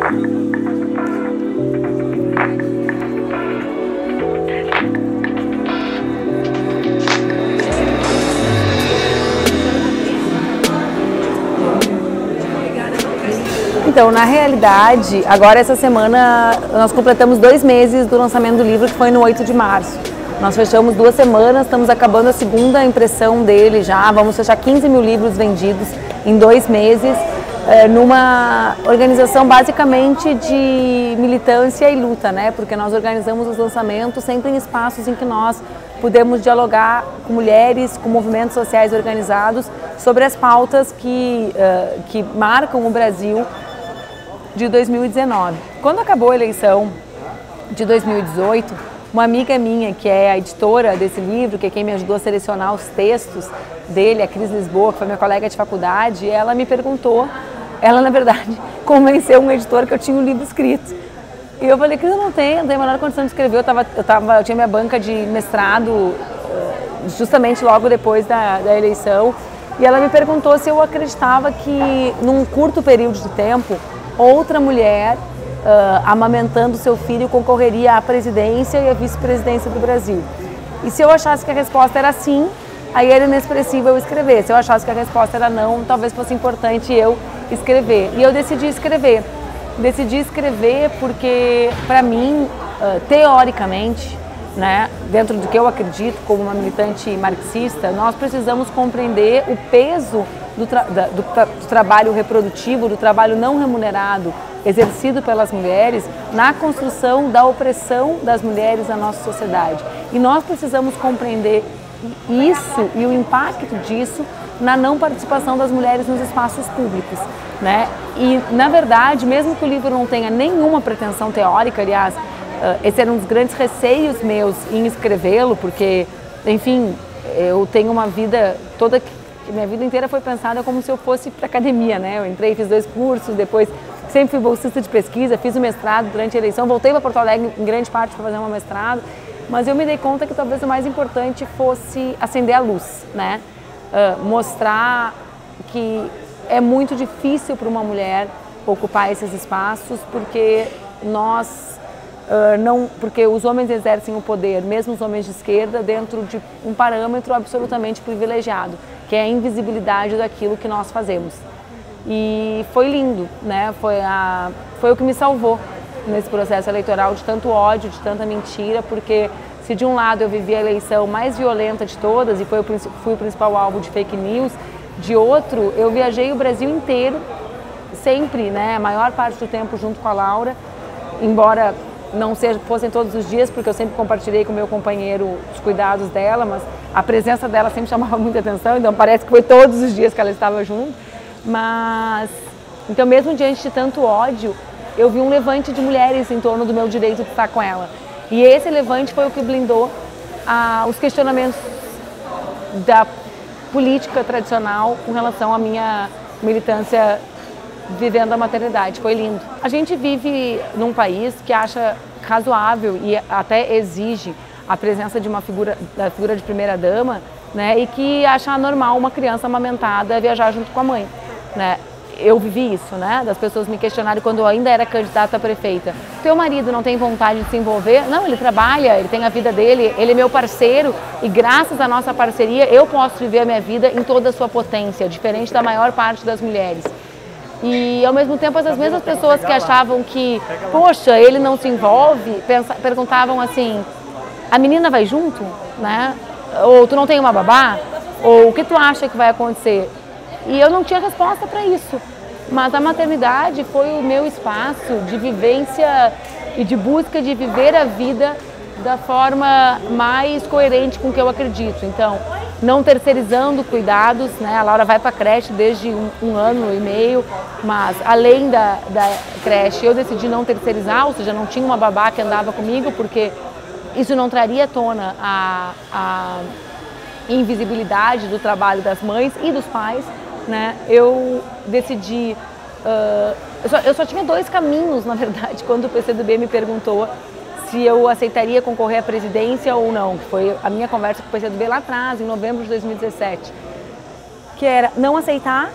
Então, na realidade, agora essa semana nós completamos 2 meses do lançamento do livro, que foi no 8 de março. Nós fechamos 2 semanas, estamos acabando a segunda impressão dele já, vamos fechar 15 mil livros vendidos em 2 meses, numa organização basicamente de militância e luta, né? Porque nós organizamos os lançamentos sempre em espaços em que nós podemos dialogar com mulheres, com movimentos sociais organizados sobre as pautas que marcam o Brasil de 2019. Quando acabou a eleição de 2018, uma amiga minha, que é a editora desse livro, que é quem me ajudou a selecionar os textos dele, a Cris Lisboa, que foi minha colega de faculdade, ela me perguntou, ela na verdade convenceu um editor que eu tinha um livro escrito. E eu falei, Cris, eu não tenho a menor condição de escrever, eu tinha minha banca de mestrado justamente logo depois da eleição, e ela me perguntou se eu acreditava que num curto período de tempo outra mulher amamentando seu filho concorreria à presidência e à vice-presidência do Brasil. E se eu achasse que a resposta era sim, aí era inexpressivo eu escrever. Se eu achasse que a resposta era não, talvez fosse importante eu escrever. E eu decidi escrever. Decidi escrever porque, para mim, teoricamente, né, dentro do que eu acredito como uma militante marxista, nós precisamos compreender o peso do trabalho reprodutivo, do trabalho não remunerado exercido pelas mulheres na construção da opressão das mulheres na nossa sociedade. E nós precisamos compreender isso e o impacto disso na não participação das mulheres nos espaços públicos, né? E, na verdade, mesmo que o livro não tenha nenhuma pretensão teórica, aliás, esse era um dos grandes receios meus em escrevê-lo, porque, enfim, eu tenho uma vida toda minha vida inteira foi pensada como se eu fosse para academia, né? Eu entrei, fiz 2 cursos, depois sempre fui bolsista de pesquisa, fiz o mestrado durante a eleição, voltei para Porto Alegre em grande parte para fazer um mestrado, mas eu me dei conta que talvez o mais importante fosse acender a luz, né? Mostrar que é muito difícil para uma mulher ocupar esses espaços, porque porque os homens exercem o poder, mesmo os homens de esquerda, dentro de um parâmetro absolutamente privilegiado, que é a invisibilidade daquilo que nós fazemos. E foi lindo, né? Foi o que me salvou nesse processo eleitoral de tanto ódio, de tanta mentira, porque se de um lado eu vivi a eleição mais violenta de todas e fui o principal alvo de fake news, de outro eu viajei o Brasil inteiro, sempre, né? A maior parte do tempo junto com a Laura, embora não fossem todos os dias, porque eu sempre compartilhei com o meu companheiro os cuidados dela, mas a presença dela sempre chamava muita atenção, então parece que foi todos os dias que ela estava junto. Mas, então mesmo diante de tanto ódio, eu vi um levante de mulheres em torno do meu direito de estar com ela. E esse levante foi o que blindou os questionamentos da política tradicional com relação à minha militância vivendo a maternidade. Foi lindo. A gente vive num país que acha razoável e até exige a presença de da figura de primeira-dama, né, e que acha normal uma criança amamentada viajar junto com a mãe, né? Eu vivi isso, né, das pessoas me questionarem quando eu ainda era candidata a prefeita. Teu marido não tem vontade de se envolver? Não, ele trabalha, ele tem a vida dele, ele é meu parceiro e graças à nossa parceria eu posso viver a minha vida em toda a sua potência, diferente da maior parte das mulheres. E, ao mesmo tempo, essas mesmas pessoas que achavam que, poxa, ele não se envolve, perguntavam assim, a menina vai junto, né? Ou tu não tem uma babá? Ou o que tu acha que vai acontecer? E eu não tinha resposta para isso. Mas a maternidade foi o meu espaço de vivência e de busca de viver a vida da forma mais coerente com o que eu acredito. Então, não terceirizando cuidados, né? A Laura vai para a creche desde um ano e meio, mas além da creche eu decidi não terceirizar, ou seja, não tinha uma babá que andava comigo, porque isso não traria à tona a invisibilidade do trabalho das mães e dos pais, né? Eu decidi, eu só tinha 2 caminhos, na verdade, quando o PCdoB me perguntou se eu aceitaria concorrer à presidência ou não, que foi a minha conversa com o PCdoB lá atrás, em novembro de 2017, que era não aceitar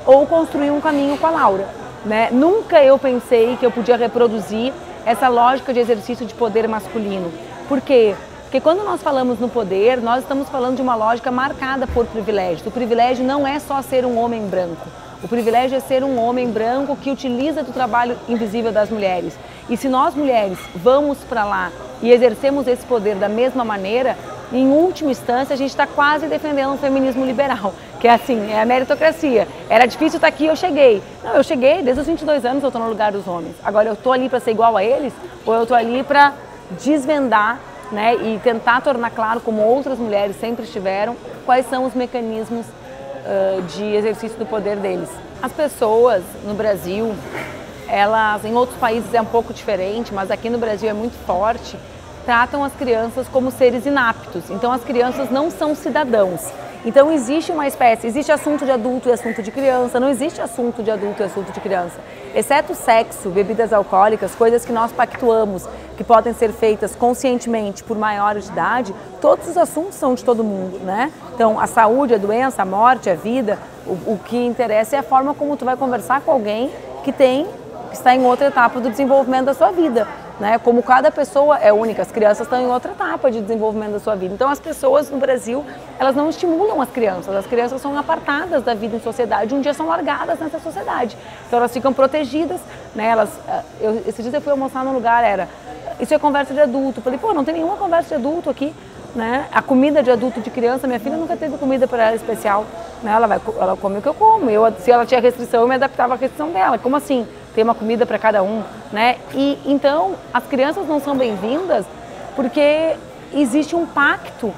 ou construir um caminho com a Laura. né? Nunca eu pensei que eu podia reproduzir essa lógica de exercício de poder masculino. Por quê? Porque quando nós falamos no poder, nós estamos falando de uma lógica marcada por privilégios. O privilégio não é só ser um homem branco. O privilégio é ser um homem branco que utiliza do trabalho invisível das mulheres. E se nós mulheres vamos para lá e exercemos esse poder da mesma maneira, em última instância a gente está quase defendendo um feminismo liberal, que é assim, é a meritocracia. Era difícil estar aqui, eu cheguei. Não, eu cheguei, desde os 22 anos eu estou no lugar dos homens. Agora eu estou ali para ser igual a eles ou eu estou ali para desvendar, né, e tentar tornar claro, como outras mulheres sempre estiveram, quais são os mecanismos de exercício do poder deles. As pessoas no Brasil, elas, em outros países é um pouco diferente, mas aqui no Brasil é muito forte, tratam as crianças como seres inaptos. Então as crianças não são cidadãos. Então existe uma espécie, existe assunto de adulto e assunto de criança, não existe assunto de adulto e assunto de criança. Exceto sexo, bebidas alcoólicas, coisas que nós pactuamos, que podem ser feitas conscientemente por maiores de idade, todos os assuntos são de todo mundo, né? Então a saúde, a doença, a morte, a vida, o que interessa é a forma como tu vai conversar com alguém que está em outra etapa do desenvolvimento da sua vida. Né? Como cada pessoa é única, as crianças estão em outra etapa de desenvolvimento da sua vida. Então as pessoas no Brasil, elas não estimulam as crianças são apartadas da vida em sociedade, um dia são largadas nessa sociedade. Então elas ficam protegidas, né? Esses dias eu fui almoçar num lugar, isso é conversa de adulto. Eu falei, pô, não tem nenhuma conversa de adulto aqui, né? A comida de adulto de criança, minha filha nunca teve comida para ela especial, né? Ela come o que eu como, se ela tinha restrição eu me adaptava à restrição dela, como assim? Tem uma comida para cada um, né? E então as crianças não são bem-vindas porque existe um pacto,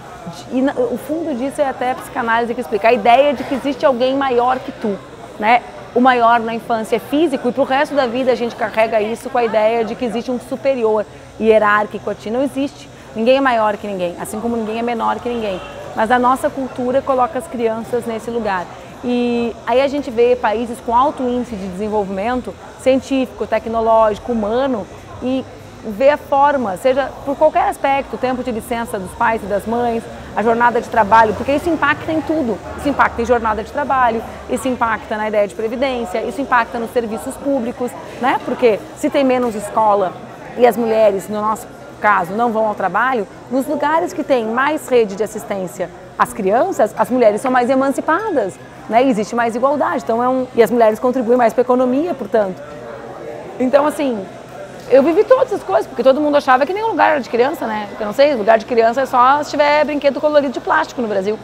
e o fundo disso é até a psicanálise que explica, a ideia de que existe alguém maior que tu, né? O maior na infância é físico e pro resto da vida a gente carrega isso com a ideia de que existe um superior hierárquico a ti. Não existe, ninguém é maior que ninguém, assim como ninguém é menor que ninguém, mas a nossa cultura coloca as crianças nesse lugar. E aí a gente vê países com alto índice de desenvolvimento científico, tecnológico, humano, e vê a forma, seja por qualquer aspecto, o tempo de licença dos pais e das mães, a jornada de trabalho, porque isso impacta em tudo. Isso impacta em jornada de trabalho, isso impacta na ideia de previdência, isso impacta nos serviços públicos, né? Porque se tem menos escola e as mulheres, no nosso caso, não vão ao trabalho, nos lugares que tem mais rede de assistência às crianças, as mulheres são mais emancipadas, né? E existe mais igualdade, então e as mulheres contribuem mais para a economia, portanto. Então, assim, eu vivi todas as coisas, porque todo mundo achava que nenhum lugar era de criança, né? Eu não sei, lugar de criança é só se tiver brinquedo colorido de plástico no Brasil,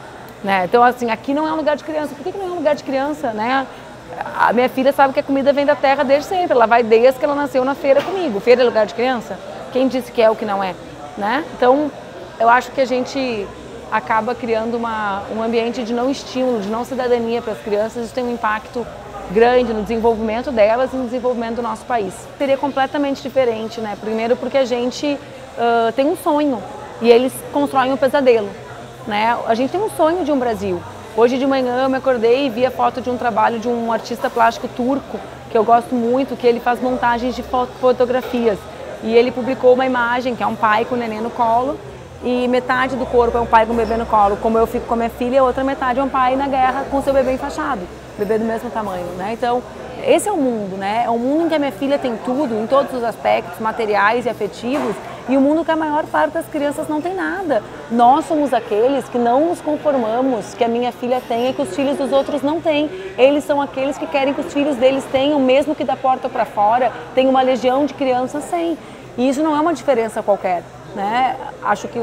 né? Então, assim, aqui não é um lugar de criança. Por que não é um lugar de criança, né? A minha filha sabe que a comida vem da terra desde sempre, ela vai desde que ela nasceu na feira comigo. Feira é lugar de criança? Quem disse que é o que não é, né? Então, eu acho que a gente acaba criando um ambiente de não estímulo, de não cidadania para as crianças. Isso tem um impacto grande no desenvolvimento delas e no desenvolvimento do nosso país. Seria completamente diferente, né? Primeiro porque a gente tem um sonho e eles constroem um pesadelo, né? A gente tem um sonho de um Brasil. Hoje de manhã eu me acordei e vi a foto de um trabalho de um artista plástico turco, que eu gosto muito, que ele faz montagens de fotografias. E ele publicou uma imagem que é um pai com o neném no colo e metade do corpo é um pai com o bebê no colo, como eu fico com a minha filha, a outra metade é um pai na guerra com seu bebê enfaixado, bebê do mesmo tamanho, né? Então, esse é o mundo, né? É um mundo em que a minha filha tem tudo, em todos os aspectos, materiais e afetivos, e um mundo que a maior parte das crianças não tem nada. Nós somos aqueles que não nos conformamos que a minha filha tenha e que os filhos dos outros não têm. Eles são aqueles que querem que os filhos deles tenham, mesmo que da porta para fora tem uma legião de crianças sem. E isso não é uma diferença qualquer, né? Acho que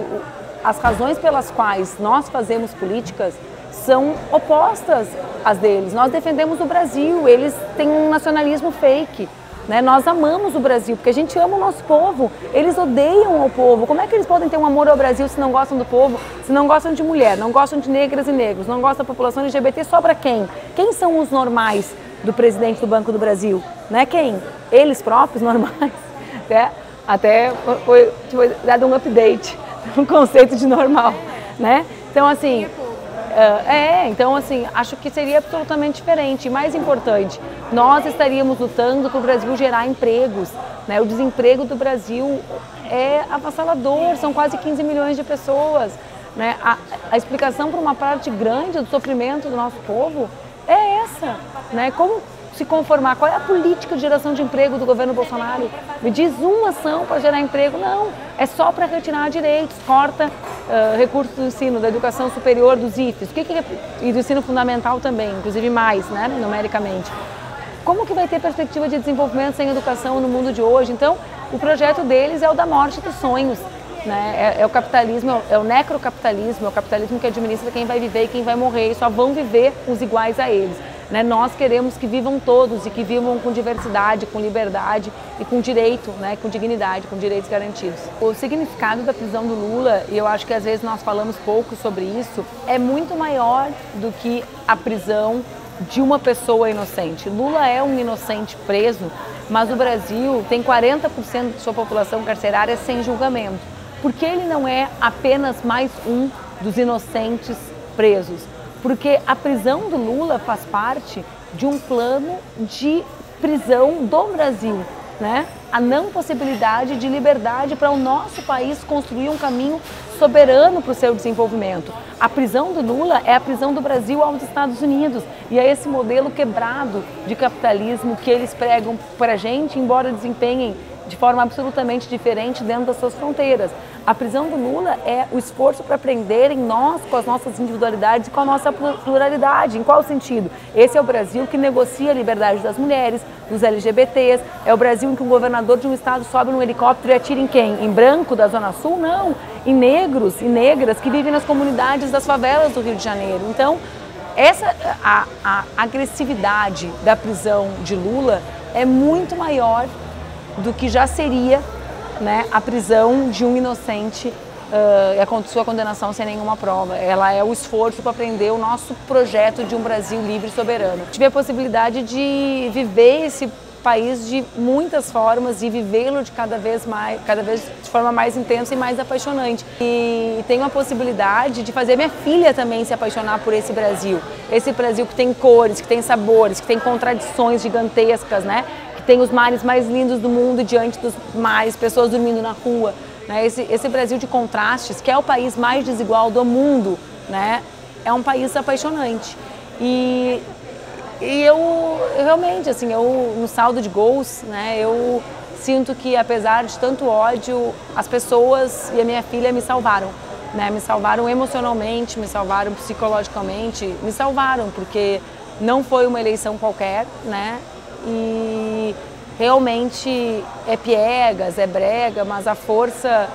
as razões pelas quais nós fazemos políticas são opostas às deles. Nós defendemos o Brasil, eles têm um nacionalismo fake, né? Nós amamos o Brasil, porque a gente ama o nosso povo, eles odeiam o povo. Como é que eles podem ter um amor ao Brasil se não gostam do povo, se não gostam de mulher, não gostam de negras e negros, não gostam da população LGBT? Sobra quem? Quem são os normais do presidente do Banco do Brasil? Né? Quem? Eles próprios, normais? Até foi dado um update no conceito de normal, né? Então, assim, acho que seria absolutamente diferente. E mais importante, nós estaríamos lutando para o Brasil gerar empregos, né? O desemprego do Brasil é avassalador, são quase 15 milhões de pessoas, né? A explicação para uma parte grande do sofrimento do nosso povo é essa, né? Como se conformar. Qual é a política de geração de emprego do governo Bolsonaro? Me diz uma ação para gerar emprego. Não, é só para retirar direitos, corta recursos do ensino, da educação superior, dos IFES, e do ensino fundamental também, inclusive mais, né, numericamente. Como que vai ter perspectiva de desenvolvimento sem educação no mundo de hoje? Então, o projeto deles é o da morte dos sonhos, né? É o capitalismo, é o necrocapitalismo, é o capitalismo que administra quem vai viver e quem vai morrer, e só vão viver os iguais a eles. Né? Nós queremos que vivam todos e que vivam com diversidade, com liberdade e com direito, né? Com dignidade, com direitos garantidos. O significado da prisão do Lula, e eu acho que às vezes nós falamos pouco sobre isso, é muito maior do que a prisão de uma pessoa inocente. Lula é um inocente preso, mas o Brasil tem 40% de sua população carcerária sem julgamento, porque ele não é apenas mais um dos inocentes presos. Porque a prisão do Lula faz parte de um plano de prisão do Brasil, né? A não possibilidade de liberdade para o nosso país construir um caminho soberano para o seu desenvolvimento. A prisão do Lula é a prisão do Brasil aos Estados Unidos, e é esse modelo quebrado de capitalismo que eles pregam para a gente, embora desempenhem de forma absolutamente diferente dentro das suas fronteiras. A prisão do Lula é o esforço para prenderem nós com as nossas individualidades e com a nossa pluralidade. Em qual sentido? Esse é o Brasil que negocia a liberdade das mulheres, dos LGBTs, é o Brasil em que um governador de um estado sobe num helicóptero e atira em quem? Em branco da Zona Sul? Não, em negros e negras que vivem nas comunidades das favelas do Rio de Janeiro. Então, a agressividade da prisão de Lula é muito maior do que já seria, né, a prisão de um inocente e a sua condenação sem nenhuma prova. Ela é o esforço para prender o nosso projeto de um Brasil livre e soberano. Tive a possibilidade de viver esse país de muitas formas e vivê-lo de cada vez de forma mais intensa e mais apaixonante. E tenho a possibilidade de fazer minha filha também se apaixonar por esse Brasil que tem cores, que tem sabores, que tem contradições gigantescas, né? Tem os mares mais lindos do mundo e diante dos mares, pessoas dormindo na rua. Né? Esse Brasil de contrastes, que é o país mais desigual do mundo, né? É um país apaixonante. E eu realmente, assim, no saldo de gols, né, eu sinto que apesar de tanto ódio, as pessoas e a minha filha me salvaram. Né? Me salvaram emocionalmente, me salvaram psicologicamente, me salvaram porque não foi uma eleição qualquer, né? E realmente é piegas, é brega, mas a força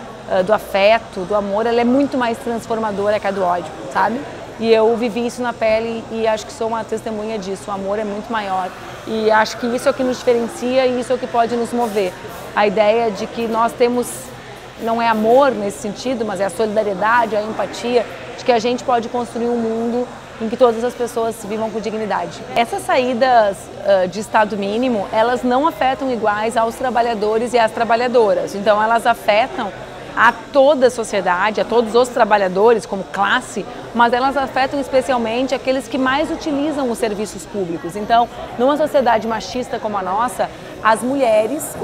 do afeto, do amor, ela é muito mais transformadora que a do ódio, sabe? E eu vivi isso na pele e acho que sou uma testemunha disso. O amor é muito maior e acho que isso é o que nos diferencia e isso é o que pode nos mover. A ideia de que nós temos, não é amor nesse sentido, mas é a solidariedade, a empatia, de que a gente pode construir um mundo em que todas as pessoas vivam com dignidade. Essas saídas de Estado mínimo, elas não afetam iguais aos trabalhadores e às trabalhadoras. Então elas afetam a toda a sociedade, a todos os trabalhadores como classe, mas elas afetam especialmente aqueles que mais utilizam os serviços públicos. Então, numa sociedade machista como a nossa, as mulheres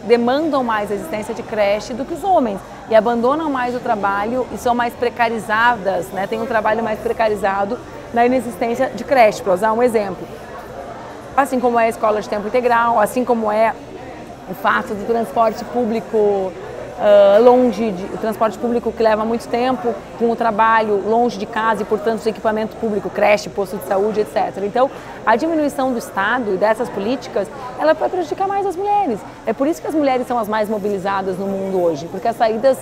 demandam mais a existência de creche do que os homens e abandonam mais o trabalho e são mais precarizadas, né? Tem um trabalho mais precarizado na inexistência de creche, para usar um exemplo. Assim como é a escola de tempo integral, assim como é o fato do transporte público o transporte público que leva muito tempo com o trabalho longe de casa e, portanto, o equipamento público, creche, posto de saúde, etc. Então, a diminuição do Estado e dessas políticas, ela vai prejudicar mais as mulheres. É por isso que as mulheres são as mais mobilizadas no mundo hoje, porque as saídas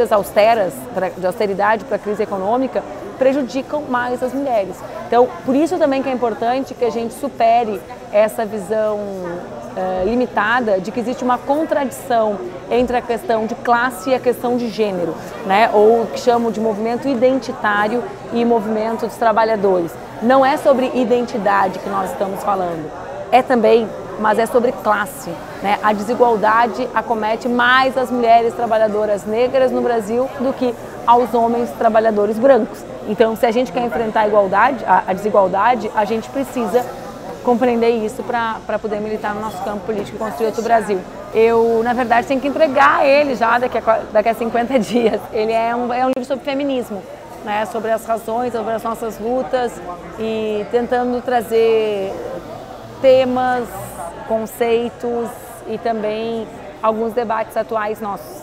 austeras, de austeridade para a crise econômica, prejudicam mais as mulheres. Então, por isso também que é importante que a gente supere essa visão limitada de que existe uma contradição entre a questão de classe e a questão de gênero, né? Ou o que chamam de movimento identitário e movimento dos trabalhadores. Não é sobre identidade que nós estamos falando, é também, mas é sobre classe, né? A desigualdade acomete mais as mulheres trabalhadoras negras no Brasil do que aos homens trabalhadores brancos. Então, se a gente quer enfrentar a desigualdade, a gente precisa compreender isso para poder militar no nosso campo político e construir outro Brasil. Eu, na verdade, tenho que entregar ele já daqui a 50 dias. Ele é um livro sobre feminismo. né, sobre as razões, sobre as nossas lutas e tentando trazer temas, conceitos e também alguns debates atuais nossos.